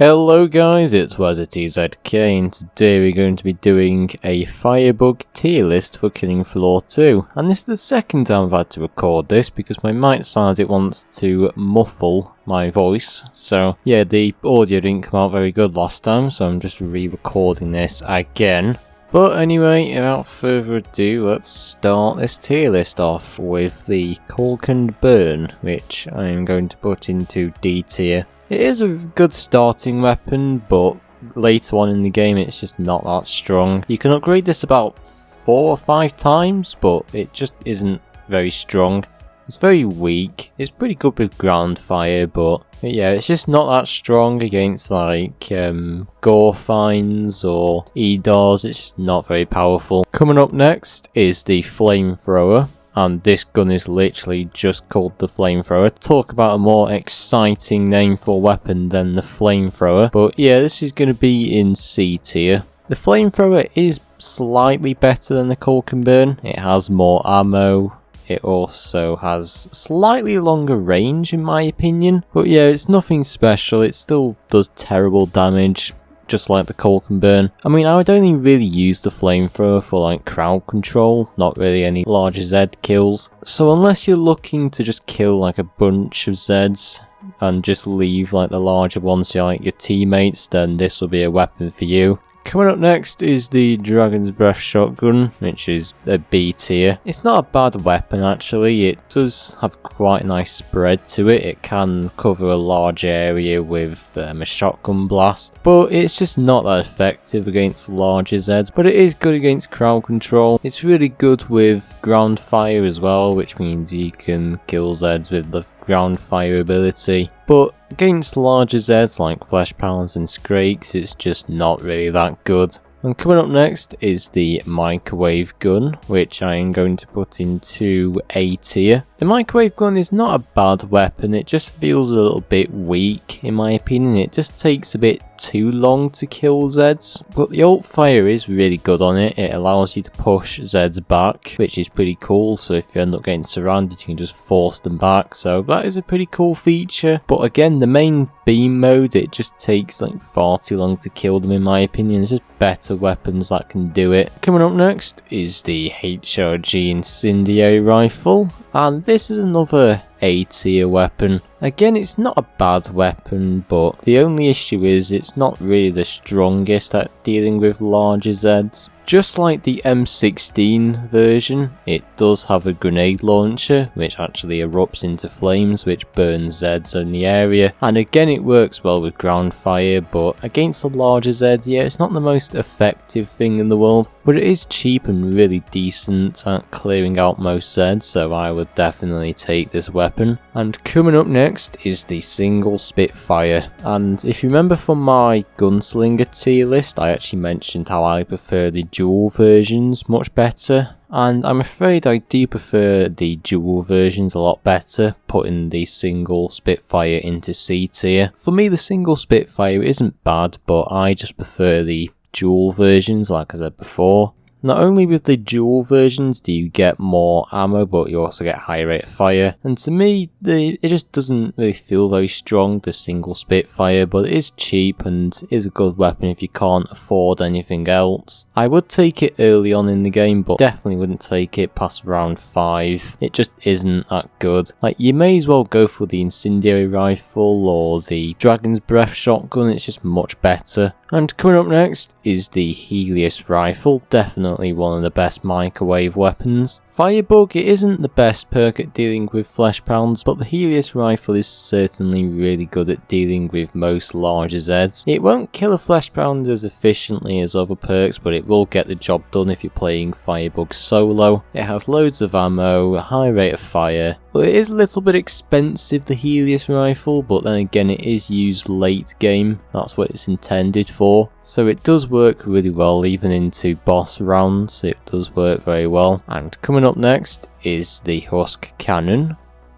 Hello guys, it's TZK and today we're going to be doing a Firebug tier list for Killing Floor 2. And this is the second time I've had to record this because my mic decides it wants to muffle my voice. So yeah, the audio didn't come out very good last time, so I'm just re-recording this again. But anyway, without further ado, let's start this tier list off with the Caulk and Burn, which I'm going to put into D tier. It is a good starting weapon, but later on in the game it's just not that strong. You can upgrade this about 4 or 5 times, but it just isn't very strong. It's very weak. It's pretty good with ground fire, but yeah, it's just not that strong against like Gorefines or Edars. It's just not very powerful. Coming up next is the Flamethrower. And this gun is literally just called the Flamethrower. Talk about a more exciting name for a weapon than the Flamethrower. But yeah, this is going to be in C tier. The Flamethrower is slightly better than the Caulk and Burn. It has more ammo. It also has slightly longer range in my opinion. But yeah, it's nothing special. It still does terrible damage, just like the Caulk and Burn. I mean, I would only really use the Flamethrower for like crowd control, not really any larger Z kills. So unless you're looking to just kill like a bunch of Zeds and just leave like the larger ones to like your teammates, then this will be a weapon for you. Coming up next is the Dragon's Breath shotgun, which is a B tier. It's not a bad weapon actually, it does have quite a nice spread to it. It can cover a large area with a shotgun blast, but it's just not that effective against larger Zeds. But it is good against crowd control. It's really good with ground fire as well, which means you can kill Zeds with the ground fire ability. But against larger Zeds like Flesh Pounds and Skrakes, it's just not really that good. And coming up next is the Microwave Gun, which I am going to put into A tier. The Microwave Gun is not a bad weapon, it just feels a little bit weak in my opinion. It just takes a bit too long to kill Zeds, but the ult fire is really good on it. It allows you to push Zeds back, which is pretty cool, so if you end up getting surrounded you can just force them back, so that is a pretty cool feature. But again, the main beam mode, it just takes like far too long to kill them in my opinion. There's just better weapons that can do it. Coming up next is the HRG Incendiary Rifle, and this is another A tier weapon. Again, it's not a bad weapon, but the only issue is it's not really the strongest at dealing with larger Zeds. Just like the M16 version, it does have a grenade launcher, which actually erupts into flames, which burns Zeds in the area. And again, it works well with ground fire, but against the larger Zeds, yeah, it's not the most effective thing in the world. But it is cheap and really decent at clearing out most Zeds, so I would definitely take this weapon. And coming up next is the Single Spitfire. And if you remember from my Gunslinger tier list, I actually mentioned how I prefer the dual versions much better, and I'm afraid I do prefer the dual versions a lot better, putting the Single Spitfire into C tier. For me, the Single Spitfire isn't bad, but I just prefer the dual versions like I said before. Not only with the dual versions do you get more ammo, but you also get higher rate of fire. And to me, it just doesn't really feel very strong, the Single Spitfire, but it is cheap and is a good weapon if you can't afford anything else. I would take it early on in the game, but definitely wouldn't take it past round 5. It just isn't that good. Like, you may as well go for the Incendiary Rifle or the Dragon's Breath shotgun, it's just much better. And coming up next is the Helios Rifle, definitely one of the best microwave weapons. Firebug, it isn't the best perk at dealing with Flesh Pounds, but the Helios Rifle is certainly really good at dealing with most larger Zeds. It won't kill a Flesh Pound as efficiently as other perks, but it will get the job done if you're playing Firebug solo. It has loads of ammo, a high rate of fire. Well, it is a little bit expensive, the Helios Rifle, but then again it is used late game, that's what it's intended for. So it does work really well even into boss rounds, it does work very well. And coming up next is the Husk Cannon,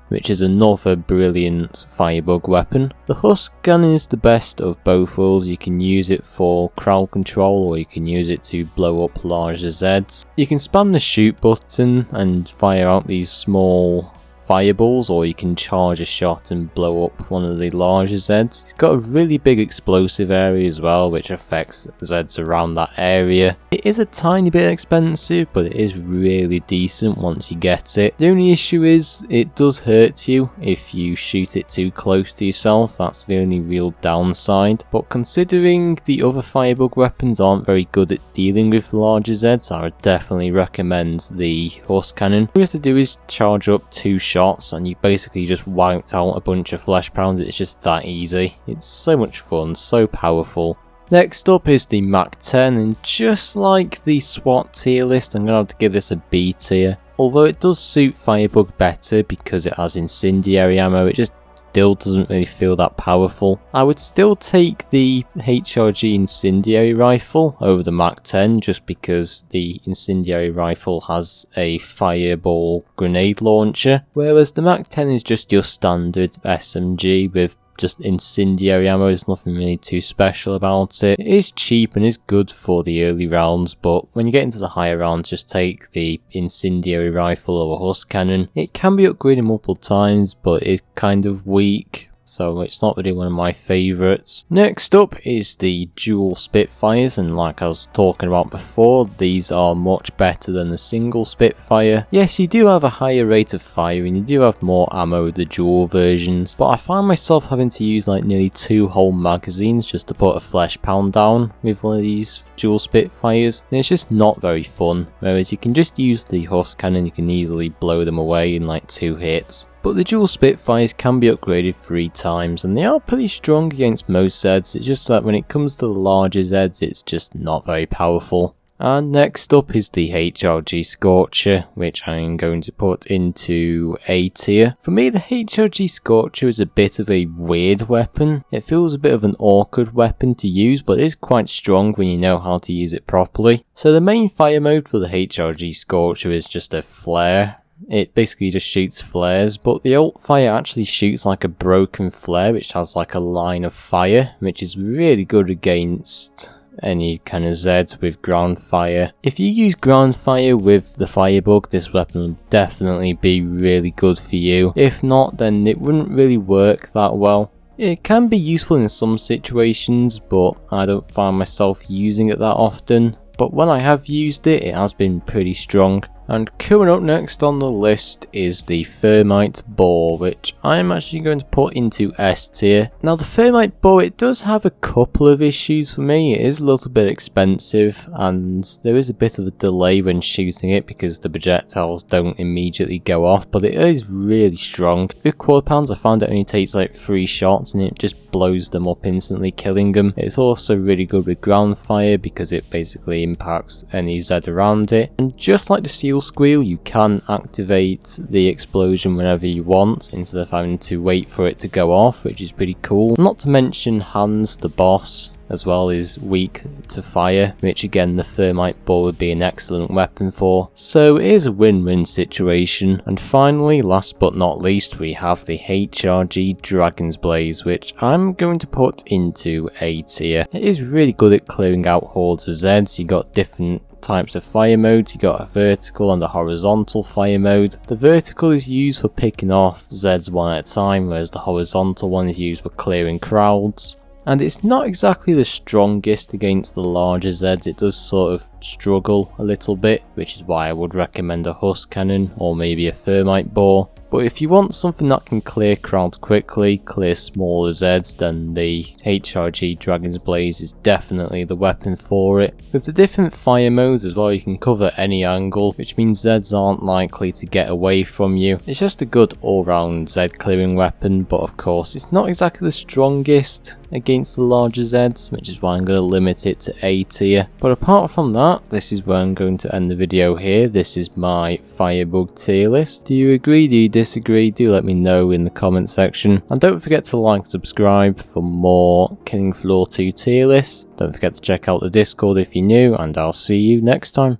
which is another brilliant Firebug weapon. The Husk Cannon is the best of both worlds. You can use it for crowd control or you can use it to blow up larger Zeds. You can spam the shoot button and fire out these small fireballs, or you can charge a shot and blow up one of the larger Zeds. It's got a really big explosive area as well, which affects Zeds around that area. It is a tiny bit expensive, but it is really decent once you get it. The only issue is it does hurt you if you shoot it too close to yourself. That's the only real downside. But considering the other Firebug weapons aren't very good at dealing with larger Zeds, I would definitely recommend the Husk Cannon. All you have to do is charge up 2 shots and you basically just wiped out a bunch of flesh pounds. It's just that easy. It's so much fun, so powerful. Next up is the Mach 10, and just like the SWAT tier list, I'm going to have to give this a B tier. Although it does suit Firebug better because it has incendiary ammo, it just still doesn't really feel that powerful. I would still take the HRG incendiary rifle over the Mach 10 just because the incendiary rifle has a fireball grenade launcher, whereas the Mach 10 is just your standard SMG with just incendiary ammo. There's nothing really too special about it. It is cheap and is good for the early rounds, but when you get into the higher rounds, just take the incendiary rifle or a Husk Cannon. It can be upgraded multiple times, but it's kind of weak, so it's not really one of my favourites. Next up is the Dual Spitfires, and like I was talking about before, these are much better than the single Spitfire. Yes, you do have a higher rate of fire and you do have more ammo with the dual versions, but I find myself having to use like nearly 2 whole magazines just to put a flesh pound down with one of these Dual Spitfires, and it's just not very fun. Whereas you can just use the Husk Cannon, you can easily blow them away in like 2 hits. But the Dual Spitfires can be upgraded 3 times, and they are pretty strong against most Zeds. It's just that when it comes to the larger Zeds, it's just not very powerful. And next up is the HRG Scorcher, which I'm going to put into A tier. For me, the HRG Scorcher is a bit of a weird weapon. It feels a bit of an awkward weapon to use, but it is quite strong when you know how to use it properly. So the main fire mode for the HRG Scorcher is just a flare. It basically just shoots flares, but the ult fire actually shoots like a broken flare, which has like a line of fire, which is really good against any kind of Zeds with ground fire. If you use ground fire with the Firebug, this weapon will definitely be really good for you. If not, then it wouldn't really work that well. It can be useful in some situations, but I don't find myself using it that often. But when I have used it, it has been pretty strong. And coming up next on the list is the Thermite Boar, which I'm actually going to put into S tier. Now the Thermite Boar, it does have a couple of issues for me. It is a little bit expensive and there is a bit of a delay when shooting it because the projectiles don't immediately go off, but it is really strong. With quad pounds, I found it only takes like 3 shots and it just blows them up instantly, killing them. It's also really good with ground fire because it basically impacts any Z around it. And just like the Seal Squeal, you can activate the explosion whenever you want instead of having to wait for it to go off, which is pretty cool. Not to mention Hans, the boss, as well, is weak to fire, which again the Thermite Boar would be an excellent weapon for. So it is a win-win situation. And finally, last but not least, we have the HRG Dragon Blaze, which I'm going to put into A tier. It is really good at clearing out hordes of Zeds. You got different types of fire modes. You got a vertical and a horizontal fire mode. The vertical is used for picking off Zeds one at a time, whereas the horizontal one is used for clearing crowds. And it's not exactly the strongest against the larger Zeds. It does sort of struggle a little bit, which is why I would recommend a Husk Cannon or maybe a Thermite Boar. But if you want something that can clear crowds quickly, clear smaller Zeds, then the HRG Dragon Blaze is definitely the weapon for it. With the different fire modes as well, you can cover any angle, which means Zeds aren't likely to get away from you. It's just a good all-round Zed clearing weapon, but of course it's not exactly the strongest against the larger Zeds, which is why I'm going to limit it to A tier. But apart from that, this is where I'm going to end the video here. This is my Firebug tier list. Do you agree? Do you disagree? Do let me know in the comment section. And don't forget to like and subscribe for more Killing Floor 2 tier lists. Don't forget to check out the Discord if you're new, and I'll see you next time.